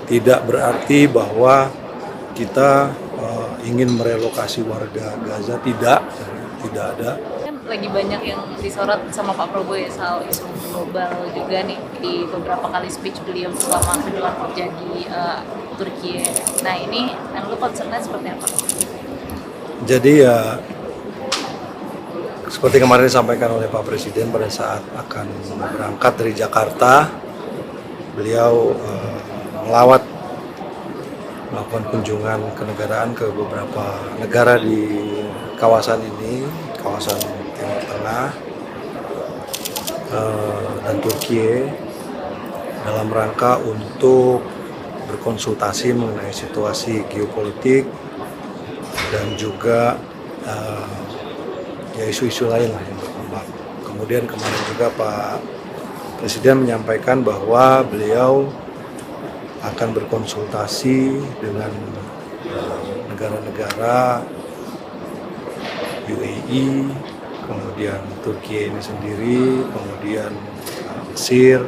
tidak berarti bahwa kita ingin merelokasi warga Gaza, tidak ada. Kan lagi banyak yang disorot sama Pak Prabowo ya soal isu global juga nih di beberapa kali speech beliau selama kunjungan kerja di Turki. Nah ini yang lu concernnya seperti apa? Jadi ya seperti kemarin disampaikan oleh Pak Presiden pada saat akan berangkat dari Jakarta, beliau melakukan kunjungan kenegaraan ke beberapa negara di kawasan ini, kawasan Timur Tengah dan Turki, dalam rangka untuk berkonsultasi mengenai situasi geopolitik dan juga ya isu-isu lain lah yang berkembang. Kemudian kemarin juga Pak Presiden menyampaikan bahwa beliau akan berkonsultasi dengan negara-negara UAE, kemudian Turki ini sendiri, kemudian Mesir,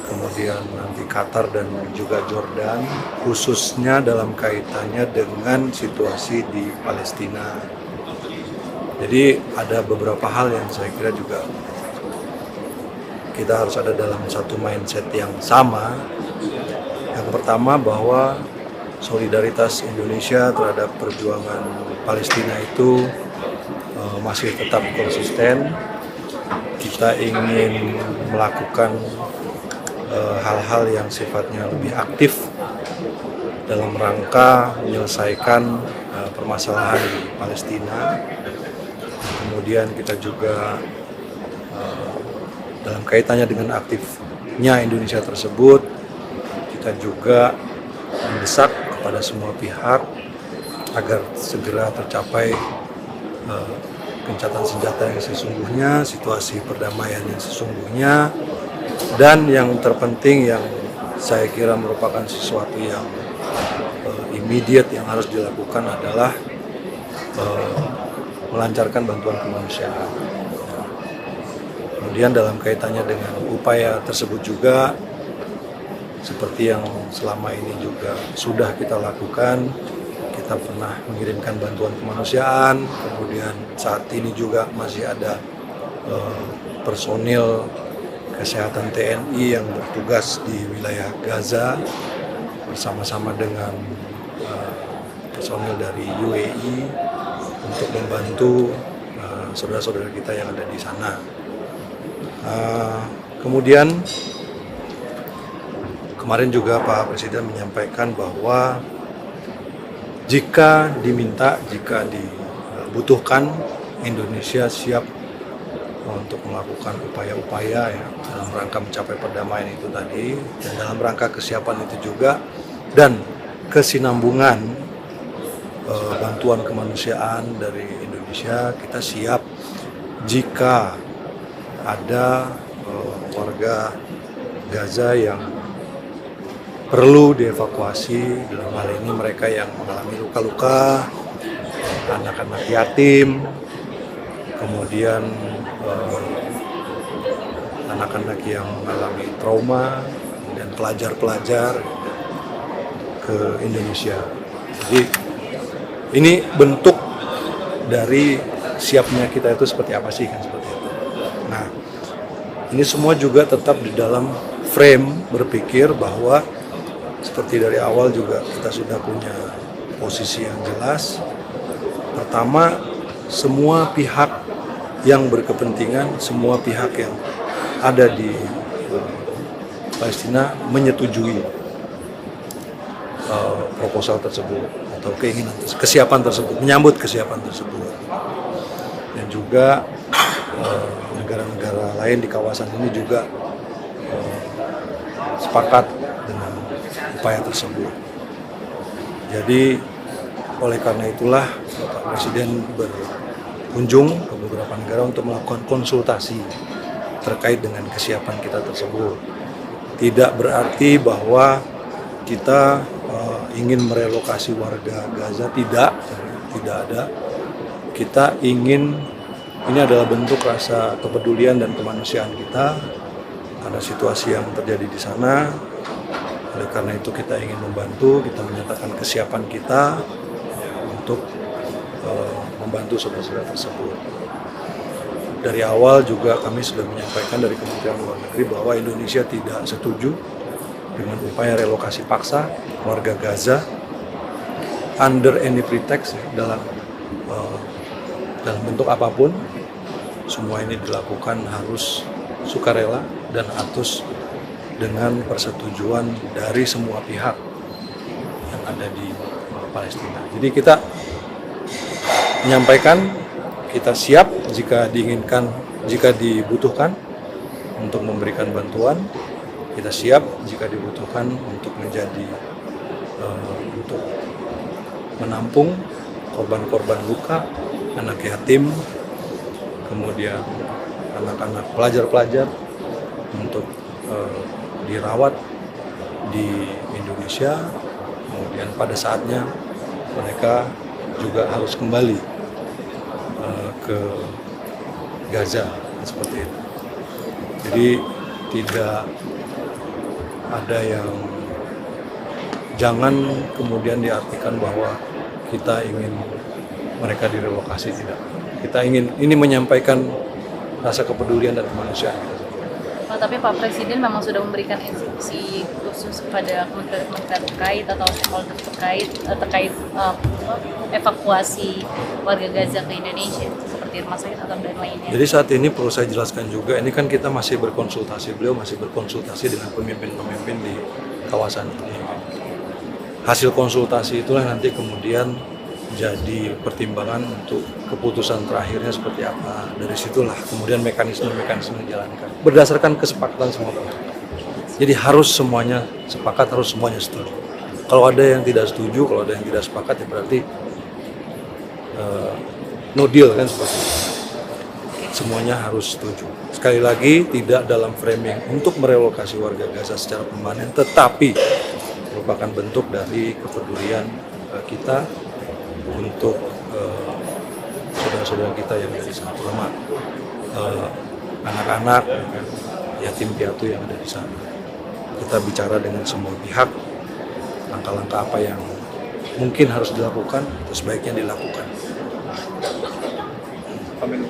kemudian nanti Qatar dan juga Jordan, khususnya dalam kaitannya dengan situasi di Palestina. Jadi ada beberapa hal yang saya kira juga kita harus ada dalam satu mindset yang sama. Yang pertama bahwa solidaritas Indonesia terhadap perjuangan Palestina itu masih tetap konsisten. Kita ingin melakukan hal-hal yang sifatnya lebih aktif dalam rangka menyelesaikan permasalahan di Palestina. Kemudian kita juga dalam kaitannya dengan aktifnya Indonesia tersebut, kita juga mendesak kepada semua pihak agar segera tercapai gencatan senjata yang sesungguhnya, situasi perdamaian yang sesungguhnya, dan yang terpenting yang saya kira merupakan sesuatu yang immediate yang harus dilakukan adalah melancarkan bantuan kemanusiaan. Kemudian dalam kaitannya dengan upaya tersebut juga, seperti yang selama ini juga sudah kita lakukan, kita pernah mengirimkan bantuan kemanusiaan, kemudian saat ini juga masih ada personil kesehatan TNI yang bertugas di wilayah Gaza bersama-sama dengan personil dari UAE untuk membantu saudara-saudara kita yang ada di sana. Kemudian kemarin juga Pak Presiden menyampaikan bahwa jika dibutuhkan, Indonesia siap untuk melakukan upaya-upaya ya, dalam rangka mencapai perdamaian itu tadi, dan dalam rangka kesiapan itu juga dan kesinambungan bantuan kemanusiaan dari Indonesia, kita siap jika ada warga Gaza yang perlu dievakuasi, dalam hal ini mereka yang mengalami luka-luka, anak-anak yatim, kemudian anak-anak yang mengalami trauma, dan pelajar-pelajar ke Indonesia. Jadi ini bentuk dari siapnya kita itu seperti apa sih, kan seperti itu. Nah, ini semua juga tetap di dalam frame berpikir bahwa seperti dari awal juga kita sudah punya posisi yang jelas. Pertama, semua pihak yang berkepentingan, semua pihak yang ada di Palestina menyetujui proposal tersebut atau keinginan, kesiapan tersebut, menyambut kesiapan tersebut. Dan juga negara-negara lain di kawasan ini juga sepakat dengan upaya tersebut. Jadi oleh karena itulah Bapak Presiden berkunjung ke beberapa negara untuk melakukan konsultasi terkait dengan kesiapan kita tersebut. Tidak berarti bahwa kita ingin merelokasi warga Gaza, tidak ada. Kita ingin, ini adalah bentuk rasa kepedulian dan kemanusiaan kita karena situasi yang terjadi di sana. Oleh karena itu kita ingin membantu, kita menyatakan kesiapan kita untuk membantu saudara-saudara tersebut. Dari awal juga kami sudah menyampaikan dari Kementerian Luar Negeri bahwa Indonesia tidak setuju dengan upaya relokasi paksa warga Gaza under any pretext dalam bentuk apapun. Semua ini dilakukan harus sukarela dan harus dengan persetujuan dari semua pihak yang ada di Palestina. Jadi kita menyampaikan kita siap jika diinginkan, jika dibutuhkan untuk memberikan bantuan. Kita siap jika dibutuhkan untuk menjadi untuk menampung korban-korban luka, anak yatim, kemudian anak-anak pelajar-pelajar untuk dirawat di Indonesia. Kemudian pada saatnya mereka juga harus kembali ke Gaza seperti itu. Jadi tidak ada yang, jangan kemudian diartikan bahwa kita ingin mereka direlokasi, tidak. Kita ingin ini menyampaikan rasa kepedulian dan kemanusiaan. Tapi Pak Presiden memang sudah memberikan instruksi khusus kepada kementerian terkait atau stakeholder terkait evakuasi warga Gaza ke Indonesia seperti rumah sakit atau dan lainnya. Jadi saat ini perlu saya jelaskan juga, ini kan kita masih berkonsultasi, beliau masih berkonsultasi dengan pemimpin-pemimpin di kawasan ini. Hasil konsultasi itulah nanti kemudian jadi pertimbangan untuk keputusan terakhirnya seperti apa. Dari situlah kemudian mekanisme-mekanisme dijalankan berdasarkan kesepakatan semua pihak. Jadi harus semuanya sepakat, harus semuanya setuju. Kalau ada yang tidak setuju, kalau ada yang tidak sepakat, ya berarti no deal kan, seperti itu. Semuanya harus setuju. Sekali lagi, tidak dalam framing untuk merelokasi warga Gaza secara permanen, tetapi merupakan bentuk dari kepedulian kita untuk saudara-saudara kita yang ada di sana, terutama anak-anak, yatim piatu yang ada di sana. Kita bicara dengan semua pihak, langkah-langkah apa yang mungkin harus dilakukan, atau sebaiknya dilakukan.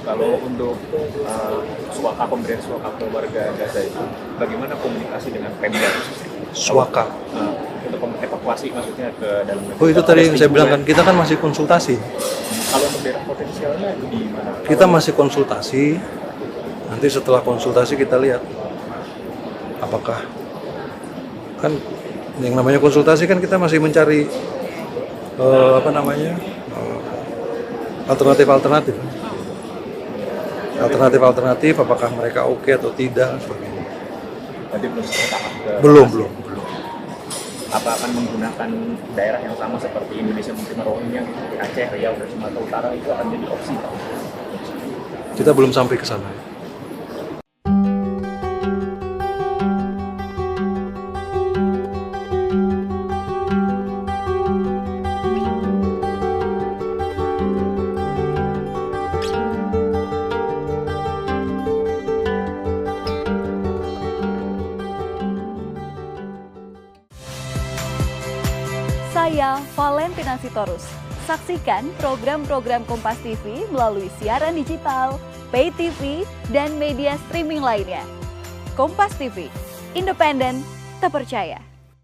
Kalau untuk pemberian swaka ke warga Gaza itu, bagaimana komunikasi dengan Pemda? Swaka? Untuk evakuasi maksudnya ke dalam negeri. Oh, itu tadi yang saya bilang kan, kita kan masih konsultasi. Kalau untuk daerah potensialnya di mana? Kita masih konsultasi, nanti setelah konsultasi kita lihat apakah, kan yang namanya konsultasi kan kita masih mencari alternatif, apakah mereka oke atau tidak, sebagainya. Tadi belum sampai tahap ke Belum. Apa akan menggunakan daerah yang sama seperti Indonesia menerima Rohingya di Aceh, Riau, dan Sumatera Utara, itu akan jadi opsi, Pak? Kita belum sampai ke sana. Saya Valentina Sitorus. Saksikan program-program Kompas TV melalui siaran digital, pay TV, dan media streaming lainnya. Kompas TV, independen, terpercaya.